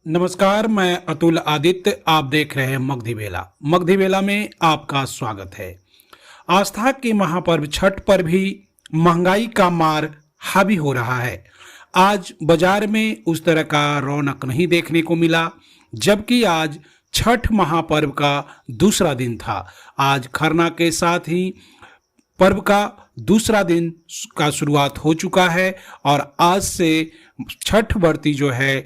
नमस्कार, मैं अतुल आदित्य। आप देख रहे हैं मगधी बेला। मगधी बेला में आपका स्वागत है। आस्था के महापर्व छठ पर भी महंगाई का मार हावी हो रहा है। आज बाजार में उस तरह का रौनक नहीं देखने को मिला, जबकि आज छठ महापर्व का दूसरा दिन था। आज खरना के साथ ही पर्व का दूसरा दिन का शुरुआत हो चुका है और आज से छठ व्रती जो है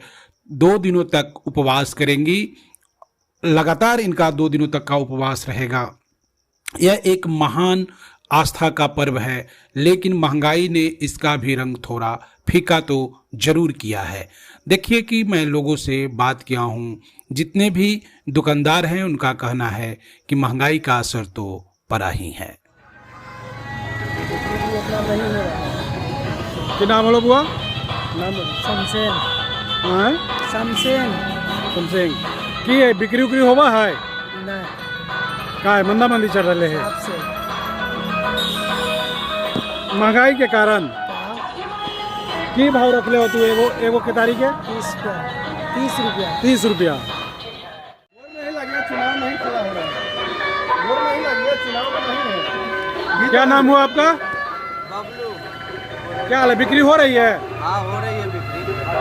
2 दिनों तक उपवास करेंगी। लगातार इनका 2 दिनों तक का उपवास रहेगा। यह एक महान आस्था का पर्व है, लेकिन महंगाई ने इसका भी रंग थोड़ा फीका तो जरूर किया है। देखिए कि मैं लोगों से बात किया हूँ, जितने भी दुकानदार हैं उनका कहना है कि महंगाई का असर तो पड़ा ही है। क्या नाम है बुआ? शमशेन हाँ शमशेन तुमसे की है बिक्री उक्री होवा है नहीं का है मंदा मंदी चल रहे है आपसे महंगाई के कारण की भाव रख ले हो तू एगो केतारी के 30 रुपया 30 रुपया। क्या नाम हुआ आपका? बबलू। क्या हाल है, बिक्री हो रही है? हाँ हो रही है बिक्री।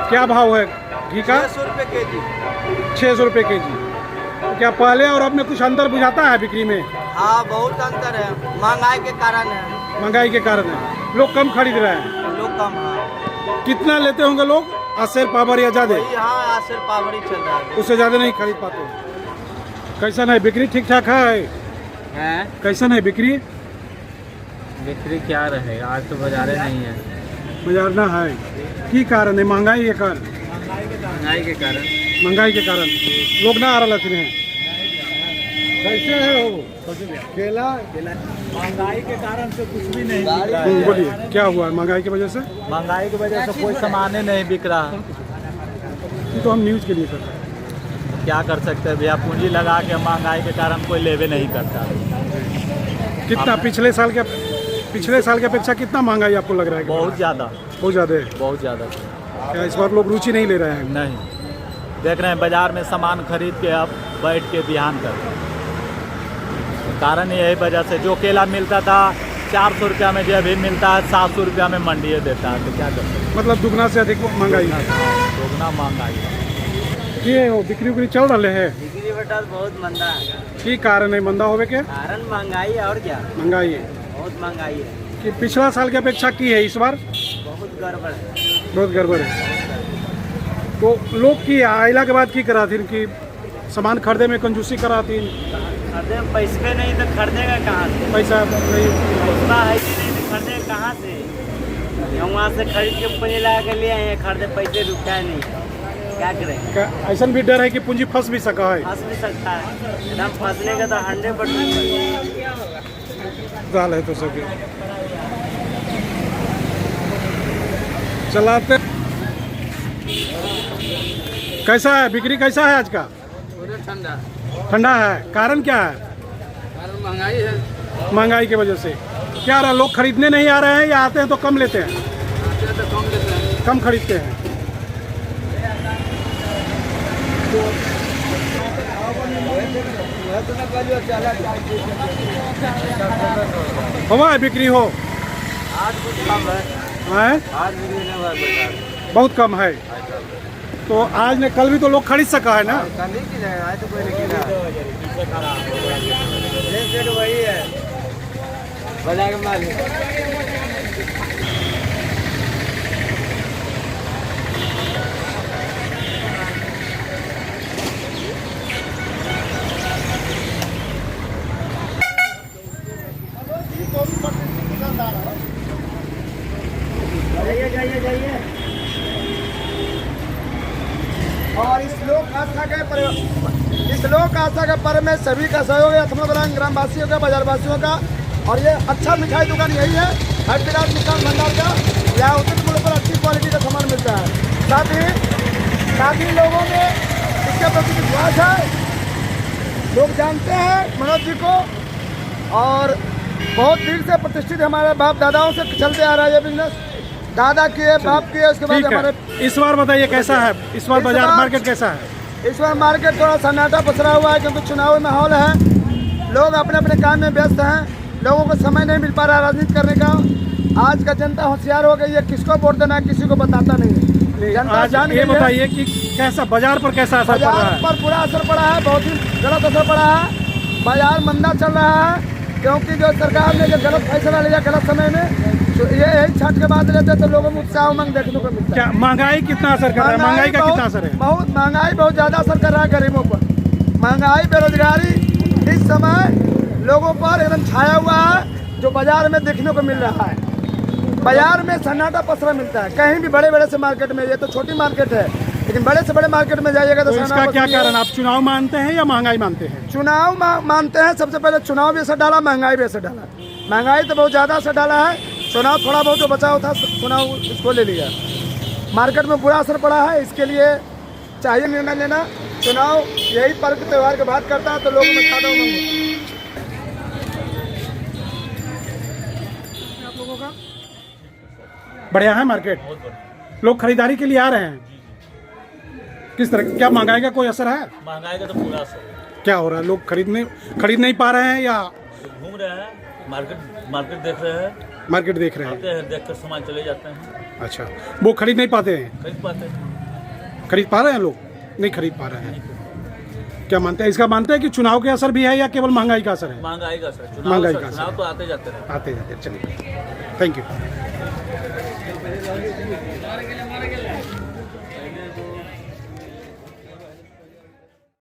क्या भाव है घी का? 600 रुपये के जी। 600 रुपये के जी। तो क्या पहले और अब में कुछ अंतर बुझाता है बिक्री में? हाँ बहुत अंतर है, महंगाई के कारण है। महंगाई के कारण है, लोग कम खरीद रहे हैं। लोग कम हाँ। कितना लेते होंगे लोग? आसेर पावर या ज्यादा? हाँ आसर पावरी चल रहा है। उससे ज्यादा नहीं खरीद पाते। कैसा है बिक्री? ठीक ठाक है? कैसा है बिक्री? बिक्री क्या रहे, आज तो बाजारे नहीं है। बाजार ना है की कारण है? महंगाई के कारण। महंगाई के कारण। महंगाई के कारण लोग ना आ रहा हैं। कैसे है वो केला? महंगाई के कारण से कुछ भी नहीं बिक रहा है। बोलिए क्या हुआ महंगाई की वजह से? महंगाई की वजह से कोई सामान नहीं बिक रहा। ये तो हम न्यूज़ के लिए कर रहे हैं। क्या कर सकते हैं भैया, पूंजी लगा के महंगाई के कारण कोई लेवे नहीं करता। कितना पिछले साल के अपेक्षा कितना महंगाई आपको लग रहा है? बहुत ज़्यादा। बहुत ज़्यादा है। बहुत ज़्यादा। क्या इस बार लोग रुचि नहीं ले रहे हैं? नहीं देख रहे हैं, बाजार में सामान खरीद के अब बैठ के बिहान करते हैं। कारण यही वजह से जो केला मिलता था 400 रुपया में, जो अभी मिलता है 700 रुपया में मंडी देता है। तो क्या कर सकते हैं? मतलब दुगना से अधिक महंगाई। दोगुना महंगाई। ये हो बिक्री उक्री चल रहे है? बिक्री बेटा बहुत मंदा है। की कारण है मंदा होवे के? कारण महंगाई है और क्या, महंगाई है बहुत महंगाई है। कि पिछला साल की अपेक्षा की है इस बार? बहुत गड़बड़ है। बहुत गड़बड़ है। तो लोग की आइला के बाद की करा थी कि सामान खरीदे में कंजूसी करा थी? खरीदे में पैसे नहीं तो खरीदेगा कहाँ से? पैसा नहीं। पैसा है कि नहीं तो खरीदेगा कहाँ से? हम वहाँ से खरीद के पूंजी लगा के ले आए हैं, खरीदे पैसे रुकता है नहीं, क्या करें? ऐसा भी डर है कि पूंजी फंस भी सका है। फंस भी सकता है, एकदम फंसने का तो 100% दाल है तो सके चलाते। कैसा है बिक्री? कैसा है आज का? ठंडा। ठंडा है। कारण क्या है? कारण महंगाई है। महंगाई की वजह से क्या रहा, लोग खरीदने नहीं आ रहे हैं या आते हैं तो कम लेते हैं? तो कम लेते हैं, कम खरीदते हैं। हुआ है बिक्री हो? आज कुछ कम है। हैं? आज बिक्री नहीं हुआ है। बहुत कम है। तो आज ने कल भी तो लोग खरीद सका है ना? कल ही की जाएगा, आज तो कोई नहीं किया। रेट वही है, बाजार के माल है। जाइए। और इस लोक आस्था के पर्व में सभी का सहयोग है, ग्रामवासियों का, बाजारवासियों का। और ये अच्छा मिठाई दुकान यही है, हैप्पीराज मिष्ठान भंडार का। यहाँ उचित मूल्य पर अच्छी क्वालिटी का सामान मिलता है। साथ ही लोगों में इसके प्रति विश्वास है। लोग जानते हैं मनोज जी को, और बहुत दिन से प्रतिष्ठित हमारे बाप दादाओं से चलते आ रहा है ये बिजनेस। दादा किए, बाप किए, उसके बाद ठीक है। हमारे इस बार बताइए कैसा है, इस बार इस बाजार बार- मार्केट कैसा है? इस बार मार्केट थोड़ा सन्नाटा पसरा हुआ है क्योंकि चुनावी माहौल है। लोग अपने अपने काम में व्यस्त हैं, लोगों को समय नहीं मिल पा रहा है राजनीति करने का। आज का जनता होशियार हो गई है, किसको वोट देना है किसी को बताता नहीं है। जनता आज जान ये गई है। बताइए कि कैसा बाजार पर कैसा असर पड़ रहा बाजार है? पर बुरा असर पड़ा है, बहुत ही गलत असर पड़ा है। बाजार मंदा चल रहा है क्योंकि जो सरकार ने जो गलत फैसला लिया गलत समय में, तो ये यही छठ के बाद लेते तो लोगों में उत्साह उमंग देखने को मिलता है। क्या महंगाई कितना असर कर रहा है? महंगाई का कितना असर है? बहुत महंगाई बहुत ज़्यादा असर कर रहा है गरीबों पर। महंगाई बेरोजगारी इस समय लोगों पर एकदम छाया हुआ है, जो बाजार में देखने को मिल रहा है। बाजार में सन्नाटा पसरा मिलता है, कहीं भी बड़े बड़े से मार्केट में। ये तो छोटी मार्केट है, लेकिन बड़े से बड़े मार्केट में जाइएगा तो तो इसका सन्नाटा क्या पसरा कारण, आप चुनाव मानते हैं या महंगाई मानते हैं? चुनाव मानते हैं। सबसे पहले चुनाव भी असर डाला, महंगाई भी असर डाला। महंगाई तो बहुत ज़्यादा असर डाला है, चुनाव थोड़ा बहुत जो बचाव था चुनाव इसको ले लिया। मार्केट में बुरा असर पड़ा है, इसके लिए चाहिए निर्णय लेना। चुनाव यही पर्व त्यौहार के बाद करता है तो लोगों में ज़्यादा उमंग होती है। आप लोगों का बढ़िया है मार्केट, लोग खरीदारी के लिए आ रहे हैं। किस तरह, क्या महंगाई का कोई असर है? महंगाई का तो पूरा असर है। क्या हो रहा है, लोग खरीद नहीं पा रहे हैं या घूम रहे हैं, मार्केट देख रहे हैं, मार्केट देख रहे हैं? आते हैं, देख कर सामान चले जाते हैं। अच्छा, वो खरीद नहीं पाते हैं? खरीद पाते हैं। खरीद पा रहे हैं लोग? नहीं खरीद पा रहे हैं। क्या मानते हैं, इसका मानते हैं कि चुनाव के असर भी है या केवल महंगाई का असर है? महंगाई का असर, महंगाई का असर। चुनाव तो आते जाते रहे। आते जाते, चलिए, थैंक यू।